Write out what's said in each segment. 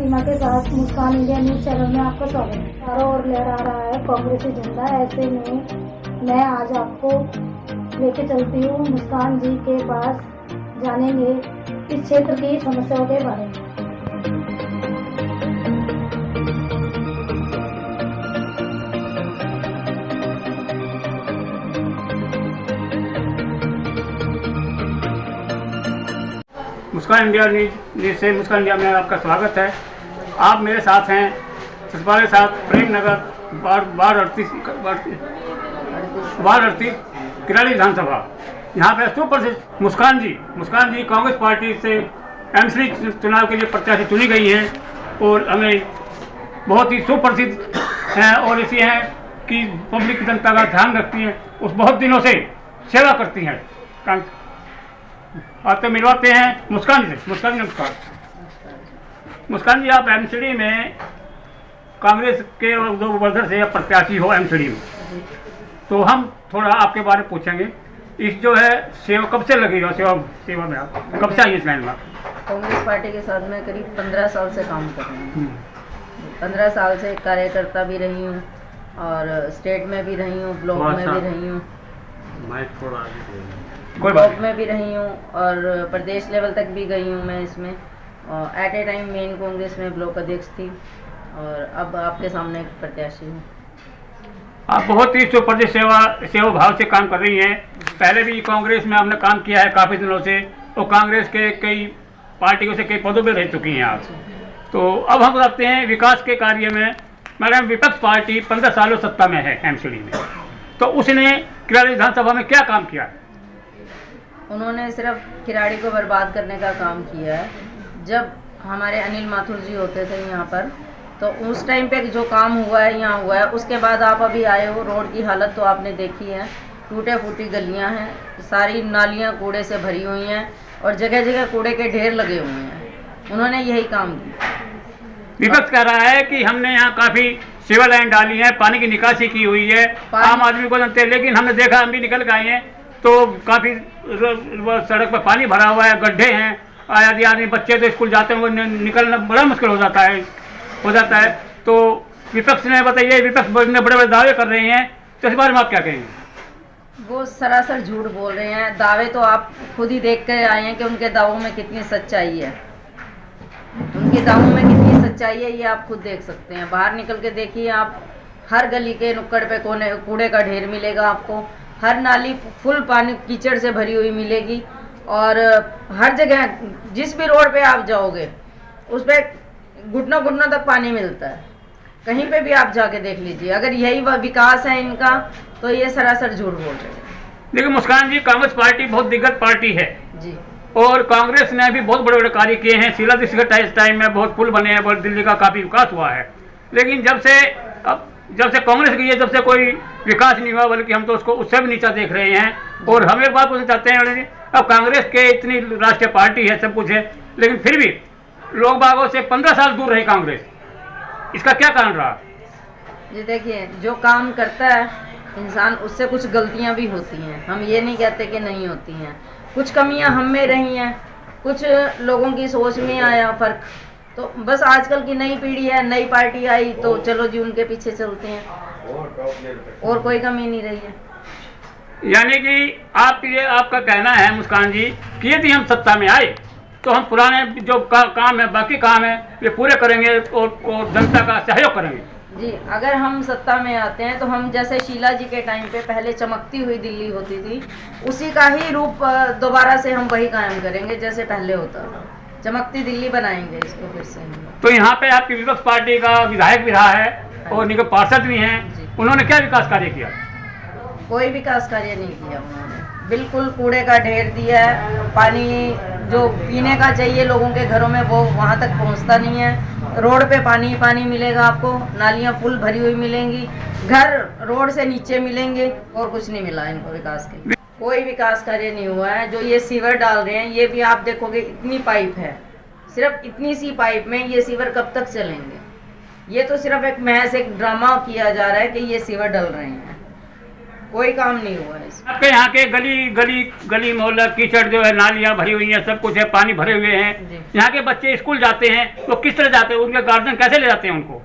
प्रतिमा के साथ मुस्कान India news channel में आपका स्वागत है। चारों ओर लहरा रहा है कांग्रेसी झंडा। ऐसे में मैं आज आपको लेके चलती हूँ मुस्कान जी के पास, जानेंगे इस क्षेत्र की समस्याओं के बारे में। मुस्कान इंडिया न्यूज से मुस्कान इंडिया में आपका स्वागत है। आप मेरे साथ हैं सतपाल के साथ प्रेम नगर वार्ड 38 किराड़ी विधानसभा। यहाँ पे सुप्रसिद्ध मुस्कान जी कांग्रेस पार्टी से एमसी चुनाव के लिए प्रत्याशी चुनी गई हैं और हमें बहुत ही सुप्रसिद्ध हैं और इसी हैं कि पब्लिक जनता का ध्यान रखती हैं, उस बहुत दिनों से सेवा करती हैं। आज तो मिलवाते हैं मुस्कान जी से। मुस्कान जी नमस्कार। मुस्कान जी, आप एमसीडी में कांग्रेस के दो वर्धर से प्रत्याशी हो एमसीडी में, तो हम थोड़ा आपके बारे में पूछेंगे। इस जो है सेवा कब से लगी हो सेवा में, आप कब से आई इस लाइन में? कांग्रेस पार्टी के साथ में करीब 15 साल से काम कर रही हूँ। 15 साल से कार्यकर्ता भी रही हूँ और स्टेट में भी रही हूँ, ब्लॉक में भी रही हूँ, ब्लॉक में भी रही हूँ और प्रदेश लेवल तक भी गई हूँ मैं इसमें। एट ए टाइम मेन कांग्रेस में ब्लॉक अध्यक्ष थी और अब आपके सामने एक प्रत्याशी हूँ। आप बहुत ही सुप्रसिद्ध सेवा भाव से काम कर रही हैं। पहले भी कांग्रेस में आपने काम किया है काफ़ी दिनों से और कांग्रेस के कई पार्टियों से कई पदों पर रह चुकी हैं आप। तो अब हम बताते हैं विकास के कार्य में। मैडम, विपक्ष पार्टी 15 सालों सत्ता में है एमसीडी में, तो उसने किराड़ी विधानसभा में क्या काम किया? उन्होंने सिर्फ खिलाड़ी को बर्बाद करने का काम किया है। जब हमारे अनिल माथुर जी होते थे यहाँ पर, तो उस टाइम पे जो काम हुआ है यहाँ हुआ है। उसके बाद आप अभी आए हो, रोड की हालत तो आपने देखी है, टूटे फूटी गलियाँ हैं, सारी नालियाँ कूड़े से भरी हुई हैं और जगह जगह कूड़े के ढेर लगे हुए हैं। उन्होंने यही काम किया। विपक्ष कह रहा है कि हमने यहाँ काफ़ी सिविल लाइन डाली है, पानी की निकासी की हुई है, आम आदमी को जानते हैं, लेकिन हमने देखा हम भी निकल गए हैं तो काफ़ी सड़क पर पानी भरा हुआ है, गड्ढे हैं। यदि आदमी बच्चे तो स्कूल जाते हैं, वो निकलना बड़ा मुश्किल हो जाता है। तो विपक्ष ने बताइए, विपक्ष ने बड़े बड़े दावे कर रहे हैं, तो इस बारे में आप क्या कहेंगे? वो सरासर झूठ बोल रहे हैं। दावे तो आप खुद ही देख कर आए हैं कि उनके दावों में कितनी सच्चाई है। उनके दावों में कितनी सच्चाई है ये आप खुद देख सकते हैं। बाहर निकल के देखिए आप, हर गली के नुक्कड़ पे कोने कूड़े का ढेर मिलेगा आपको, हर नाली फुल पानी कीचड़ से भरी हुई मिलेगी और हर जगह जिस भी रोड पे आप जाओगे उस पर घुटनों घुटनों तक पानी मिलता है। कहीं पे भी आप जाके देख लीजिए। अगर यही वह विकास है इनका, तो ये सरासर झूठ बोल रहे हैं। देखिए मुस्कान जी, कांग्रेस पार्टी बहुत दिग्गज पार्टी है जी, और कांग्रेस ने भी बहुत बड़े बड़े कार्य किए हैं। शीला दीक्षित के टाइम में बहुत पुल बने हैं, बहुत दिल्ली का काफ़ी विकास हुआ है। लेकिन जब से कांग्रेस की है, जब से कोई विकास नहीं हुआ, बल्कि हम तो उसको उससे भी नीचा देख रहे हैं। और हम एक बात पूछना चाहते हैं, अब कांग्रेस के इतनी राष्ट्रीय पार्टी है, सब कुछ है, लेकिन फिर भी लोग बागों से 15 साल दूर रही कांग्रेस। इसका क्या कारण रहा? जी देखिए, जो काम करता है इंसान, उससे कुछ गलतियां भी होती हैं। हम ये नहीं कहते कि नहीं होती हैं। कुछ कमियां हम में रही हैं, कुछ लोगों की सोच में आया फ़र्क। तो बस आजकल की नई पीढ़ी है, नई पार्टी आई तो चलो जी उनके पीछे चलते हैं, और कोई कमी नहीं रही है। यानी कि आपका कहना है मुस्कान जी कि यदि हम सत्ता में आए तो हम पुराने जो काम है, बाकी काम है, ये पूरे करेंगे और जनता का सहयोग करेंगे। जी, अगर हम सत्ता में आते हैं तो हम जैसे शीला जी के टाइम पे पहले चमकती हुई दिल्ली होती थी, उसी का ही रूप दोबारा से हम वही कायम करेंगे जैसे पहले होता था। चमकती दिल्ली बनाएंगे इसको फिर से। तो यहाँ पे आपकी विपक्ष पार्टी का विधायक भी रहा है और निगम पार्षद भी हैं, उन्होंने क्या विकास कार्य किया? कोई विकास कार्य नहीं किया उन्होंने। बिल्कुल कूड़े का ढेर दिया है। पानी जो पीने का चाहिए लोगों के घरों में, वो वहाँ तक पहुँचता नहीं है। रोड पे पानी पानी मिलेगा आपको, नालियाँ फुल भरी हुई मिलेंगी, घर रोड से नीचे मिलेंगे, और कुछ नहीं मिला इनको विकास के लिए। कोई विकास कार्य नहीं हुआ है। जो ये सीवर डाल रहे हैं, ये भी आप देखोगे इतनी पाइप है, सिर्फ इतनी सी पाइप में ये सीवर कब तक चलेंगे? ये तो सिर्फ एक महज एक ड्रामा किया जा रहा है कि ये सीवर डल रहे हैं। कोई काम नहीं हुआ है इसमें। आपके यहाँ के गली मोहल्ला कीचड़ जो है, नालियाँ भरी हुई हैं, सब कुछ है, पानी भरे हुए जी। हैं। यहाँ के बच्चे स्कूल जाते हैं तो किस तरह जाते हैं, उनके गार्जियन कैसे ले जाते हैं उनको?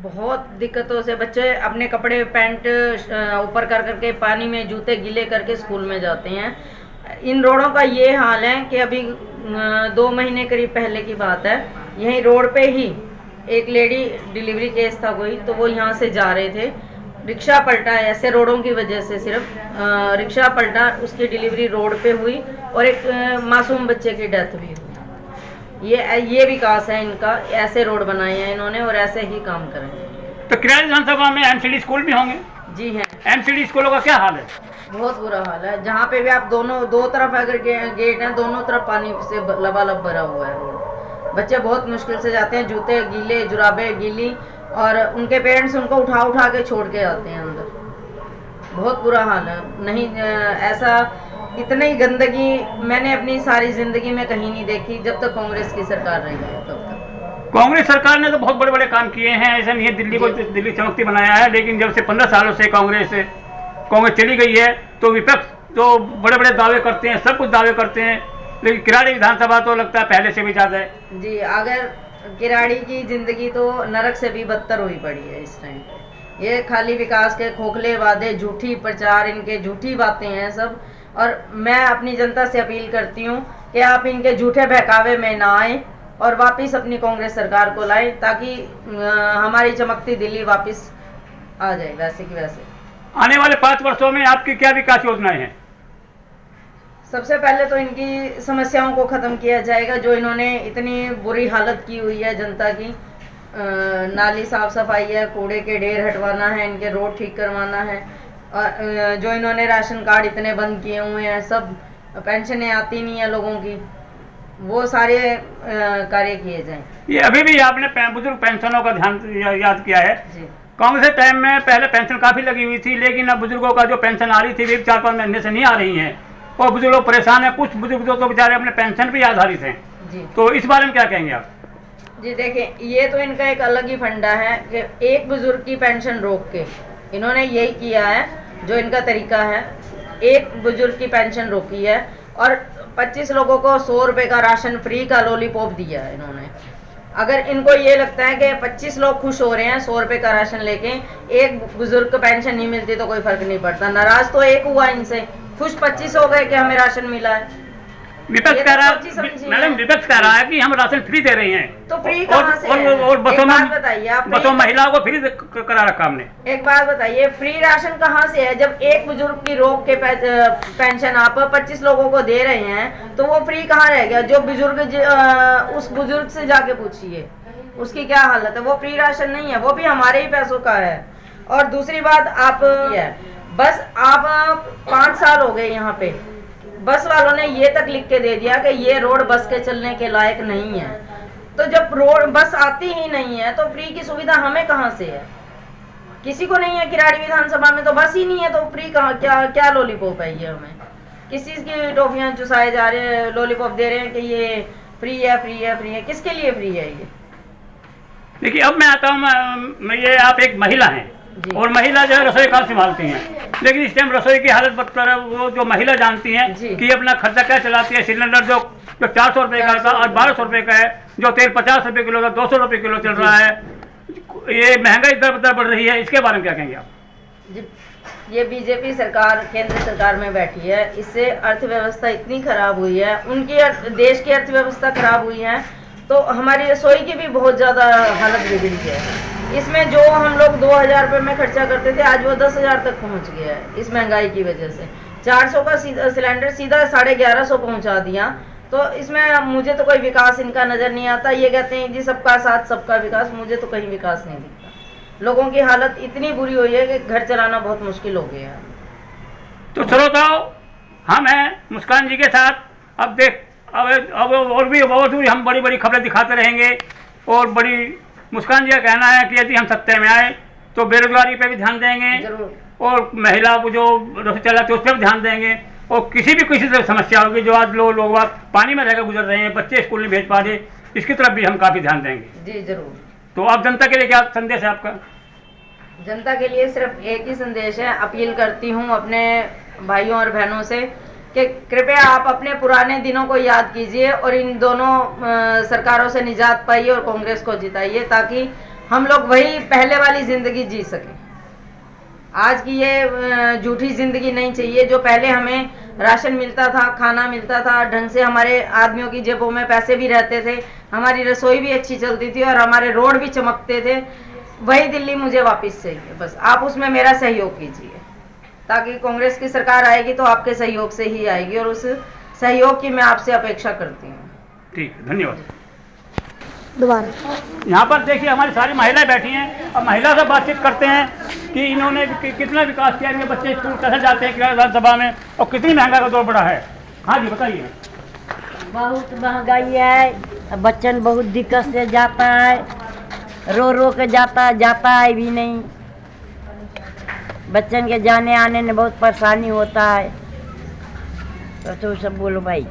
बहुत दिक्कतों से बच्चे अपने कपड़े पैंट ऊपर कर करके पानी में जूते गीले करके स्कूल में जाते हैं। इन रोडों का ये हाल है कि अभी 2 महीने करीब पहले की बात है, यहीं रोड पे ही एक लेडी डिलीवरी केस था कोई, तो वो यहाँ से जा रहे थे, रिक्शा पलटा, ऐसे रोडों की वजह से सिर्फ रिक्शा पलटा, उसकी डिलीवरी रोड पे हुई और एक मासूम बच्चे की डेथ भी हुई। ये विकास है इनका, ऐसे रोड बनाए हैं इन्होंने और ऐसे ही काम करेंगे। तो किराड़ी विधानसभा में एमसीडी स्कूल भी होंगे? जी हैं। एमसीडी स्कूलों का क्या हाल है? बहुत बुरा हाल है, जहाँ पे भी आप दो तरफ अगर गेट हैं, दोनों तरफ पानी से लबालब भरा हुआ है रोड। बच्चे बहुत मुश्किल से जाते हैं, जूते गीले, जुराबे गीली, और उनके पेरेंट्स उनको उठा उठा के छोड़ के आते हैं अंदर। बहुत बुरा हाल है। नहीं ऐसा इतनी गंदगी मैंने अपनी सारी जिंदगी में कहीं नहीं देखी जब तक कांग्रेस की सरकार रही है तब तक। कांग्रेस सरकार ने तो बहुत बड़े बड़े काम किए हैं, ऐसा नहीं है दिल्ली को दिल्ली चमकती बनाया है, लेकिन जब से 15 सालों से कांग्रेस चली गई है तो विपक्ष तो बड़े बड़े दावे करते हैं, सब कुछ दावे करते हैं, लेकिन किराड़ी विधानसभा तो लगता है पहले से भी ज़्यादा है। जी, अगर किराड़ी की जिंदगी तो नरक से भी बदतर हुई पड़ी है इस टाइम पे। ये खाली विकास के खोखले वादे, झूठी प्रचार, इनके झूठी बातें हैं सब। और मैं अपनी जनता से अपील करती हूँ कि आप इनके झूठे बहकावे में ना आए और वापस अपनी कांग्रेस सरकार को लाएं, ताकि हमारी चमकती दिल्ली वापस आ जाए वैसे की वैसे। आने वाले 5 वर्षों में आपकी क्या विकास योजनाएं हैं? सबसे पहले तो इनकी समस्याओं को ख़त्म किया जाएगा, जो इन्होंने इतनी बुरी हालत की हुई है जनता की। नाली साफ सफाई है, कूड़े के ढेर हटवाना है, इनके रोड ठीक करवाना है, और जो इन्होंने राशन कार्ड इतने बंद किए हुए हैं, सब पेंशनें आती नहीं है लोगों की, वो सारे कार्य किए जाएं। ये अभी भी आपने बुजुर्ग पेंशनों का ध्यान याद किया है। जी, कांग्रेस टाइम में पहले पेंशन काफ़ी लगी हुई थी, लेकिन अब बुजुर्गों का जो पेंशन आ रही थी वे 4-5 महीने से नहीं आ रही हैं और बुजुर्ग लोग परेशान हैं। कुछ बुजुर्ग तो बेचारे अपने पेंशन पे आधारित हैं। जी, तो इस बारे में क्या कहेंगे आप? जी देखिए, ये तो इनका एक अलग ही फंडा है कि एक बुजुर्ग की पेंशन रोक के इन्होंने यही किया है, जो इनका तरीका है। एक बुजुर्ग की पेंशन रोकी है और 25 लोगों को 100 रुपये का राशन फ्री का लॉलीपॉप दिया है इन्होंने। अगर इनको ये लगता है कि 25 लोग खुश हो रहे हैं 100 रुपये का राशन लेके, एक बुजुर्ग को पेंशन नहीं मिलती तो कोई फर्क नहीं पड़ता। नाराज तो एक हुआ इनसे, खुश 25 हो गए कि हमें राशन मिला है। विपक्ष कह रहा है, मैडम विपक्ष कह रहा है कि हम राशन फ्री दे रहे हैं, तो फ्री कहाँ से है? और बसों में बताइए आप, बसों महिलाओं को फ्री करा रखा हमने। एक बात बताइए, फ्री राशन कहाँ से है? जब एक बुजुर्ग की रोक के पेंशन आप 25 लोगों को दे रहे हैं तो वो फ्री कहाँ रह गया? जो बुजुर्ग उस बुजुर्ग से जाके पूछिए उसकी क्या हालत है। वो फ्री राशन नहीं है, वो भी हमारे ही पैसों का है। और दूसरी बात, आप बस आप 5 साल हो गए यहाँ पे, बस वालों ने ये तक लिख के दे दिया कि ये रोड बस के चलने के लायक नहीं है। तो जब रोड बस आती ही नहीं है तो फ्री की सुविधा हमें कहाँ से है? किसी को नहीं है। किराड़ी विधानसभा में तो बस ही नहीं है, तो फ्री कहाँ? क्या लॉलीपॉप है ये? हमें किस चीज़ की टॉफियाँ चुसाए जा रहे हैं, लॉलीपॉप दे रहे हैं कि ये फ्री है, फ्री है, फ्री है। किसके लिए फ्री है ये? देखिए, अब मैं आता हूँ, ये आप एक महिला हैं और महिला जो है रसोई काम संभालती हैं, लेकिन इस टाइम रसोई की हालत बदतर है। वो जो महिला जानती हैं कि अपना खर्चा क्या चलाती है। सिलेंडर जो 400 रुपये का था और 1200 रुपये का है, जो तेल 50 रुपये किलो का 200 रुपये किलो चल रहा है। ये महंगाई दर बदर बढ़ रही है, इसके बारे में क्या कहेंगे आप? ये बीजेपी सरकार केंद्र सरकार में बैठी है, इससे अर्थव्यवस्था इतनी खराब हुई है, उनकी देश की अर्थव्यवस्था खराब हुई है, तो हमारी रसोई की भी बहुत ज़्यादा हालत बिगड़ी है। इसमें जो हम लोग 2000 रुपये में खर्चा करते थे, आज वो 10,000 तक पहुंच गया है इस महंगाई की वजह से। 400 का सिलेंडर सीधा 1150 पहुंचा दिया। तो इसमें मुझे तो कोई विकास इनका नज़र नहीं आता। ये कहते हैं जी सबका साथ सबका विकास, मुझे तो कहीं विकास नहीं दिखता। लोगों की हालत इतनी बुरी हुई है कि घर चलाना बहुत मुश्किल हो गया है। तो श्रोताओ, हम हैं मुस्कान जी के साथ। अब और भी बहुत हम बड़ी बड़ी खबरें दिखाते रहेंगे। और बड़ी मुस्कान जी का कहना है कि यदि हम सत्ता में आए तो बेरोजगारी पे भी ध्यान देंगे और महिला को जो रसोई चलाते उस पर भी ध्यान देंगे। और किसी से समस्या होगी, जो आज लोग पानी में रहकर गुजर रहे हैं, बच्चे स्कूल नहीं भेज पा रहे, इसकी तरफ भी हम काफ़ी ध्यान देंगे। जी जरूर। तो आप जनता के लिए क्या संदेश है आपका? जनता के लिए सिर्फ एक ही संदेश है, अपील करती हूँ अपने भाइयों और बहनों से कि कृपया आप अपने पुराने दिनों को याद कीजिए और इन दोनों सरकारों से निजात पाइए और कांग्रेस को जिताइए, ताकि हम लोग वही पहले वाली ज़िंदगी जी सकें। आज की ये झूठी ज़िंदगी नहीं चाहिए। जो पहले हमें राशन मिलता था, खाना मिलता था, ढंग से हमारे आदमियों की जेबों में पैसे भी रहते थे, हमारी रसोई भी अच्छी चलती थी और हमारे रोड भी चमकते थे, वही दिल्ली मुझे वापस चाहिए। बस आप उसमें मेरा सहयोग कीजिए, ताकि कांग्रेस की सरकार आएगी तो आपके सहयोग से ही आएगी और उस सहयोग की मैं आपसे अपेक्षा करती हूँ। ठीक, धन्यवाद। दोबारा यहाँ पर देखिए हमारी सारी महिलाएं बैठी हैं और महिला से बातचीत करते हैं कि इन्होंने कितना विकास किया, इनके बच्चे स्कूल कैसे जाते हैं विधानसभा में और कितनी महंगाई का दौर बढ़ा है। हाँ जी बताइए। बहुत महंगाई है, बच्चन बहुत दिक्कत से जाता है, रो रो के जाता है भी नहीं। बच्चन के जाने आने में बहुत परेशानी होता है। तो सब बोलो भाई।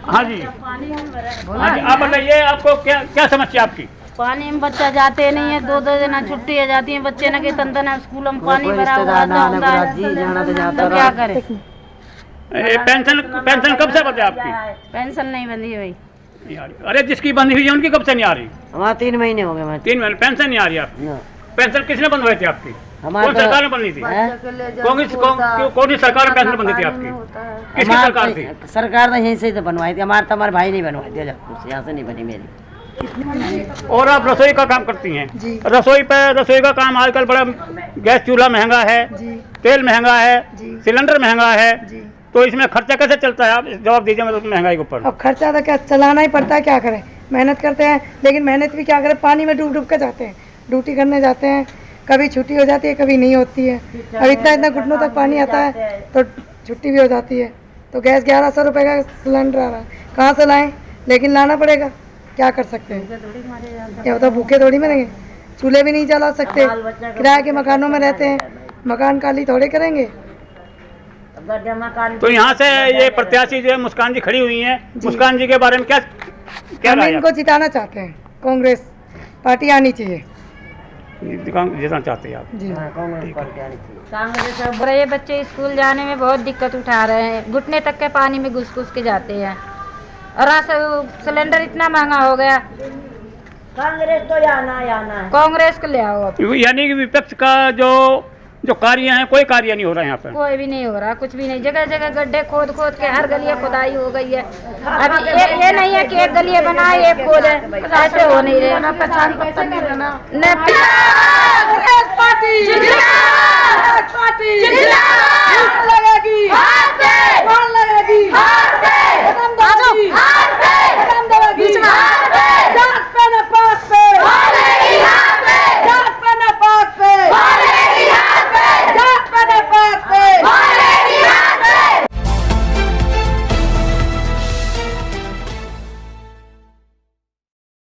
हाँ जी आप बताइए, आपको क्या समस्या आपकी? पानी में बच्चा जाते नहीं है, 2-2 दिन छुट्टी हो जाती है बच्चे न के तंदन स्कूल में पानी भरा हुआ है, तो क्या करें? पेंशन कब से बंदी आपकी? पेंशन नहीं बंदी भाई। अरे जिसकी बंदी हुई है उनकी कब से नहीं आ रही? वहाँ 3 महीने हो गए। 3 महीने पेंशन नहीं आ रही आपकी? पेंशन किसने बंदवाई थी आपकी? कौन सरकार ने बंदी थी? कौन सी सरकार में पेंशन बंदी थी आपकी? किसकी सरकार थी? सरकार ने यहीं से तो बनवाई थी, हमारे भाई नहीं बनवाई थी, यहाँ से नहीं बनी मेरी। और आप रसोई का काम करती हैं? रसोई का काम आजकल बड़ा, गैस चूल्हा महंगा है, तेल महंगा है, सिलेंडर महंगा है, तो इसमें खर्चा कैसे चलता है? आप जवाब दीजिए मतलब महंगाई के ऊपर। अब खर्चा तो क्या चलाना ही पड़ता है, क्या करें, मेहनत करते हैं, लेकिन मेहनत भी क्या करें, पानी में डूब के जाते हैं, ड्यूटी करने जाते हैं, कभी छुट्टी हो जाती है कभी नहीं होती है। अब इतना घुटनों तक पानी आता है तो छुट्टी भी हो जाती है। तो गैस 1100 रुपये का सिलेंडर आ रहा है, कहाँ से लाएं, लेकिन लाना पड़ेगा, क्या कर सकते हैं। क्या होता, भूखे थोड़ी मरेंगे, चूल्हे भी नहीं जला सकते, किराए के मकानों में रहते हैं, मकान खाली थोड़े करेंगे। तो यहाँ से ये प्रत्याशी जो है मुस्कान जी खड़ी हुई हैं, मुस्कान जी के बारे में क्या हम इनको जिताना चाहते हैं, कांग्रेस पार्टी आनी चाहिए, जितना चाहते हैं आप? जी कांग्रेस। बड़े बच्चे स्कूल जाने में बहुत दिक्कत उठा रहे हैं, घुटने तक के पानी में घुस के जाते हैं, और सिलेंडर इतना महंगा हो गया। कांग्रेस तो आना है, कांग्रेस को ले आओ। यानी कि विपक्ष का जो कार्य हैं, कोई कार्य नहीं हो रहा है यहाँ पर? कोई भी नहीं हो रहा, कुछ भी नहीं। जगह जगह गड्ढे खोद के हर गलियां खुदाई हो गई है। अब ये नहीं है कि एक गलियां बनाए एक खोदे, ऐसे हो नहीं रहे।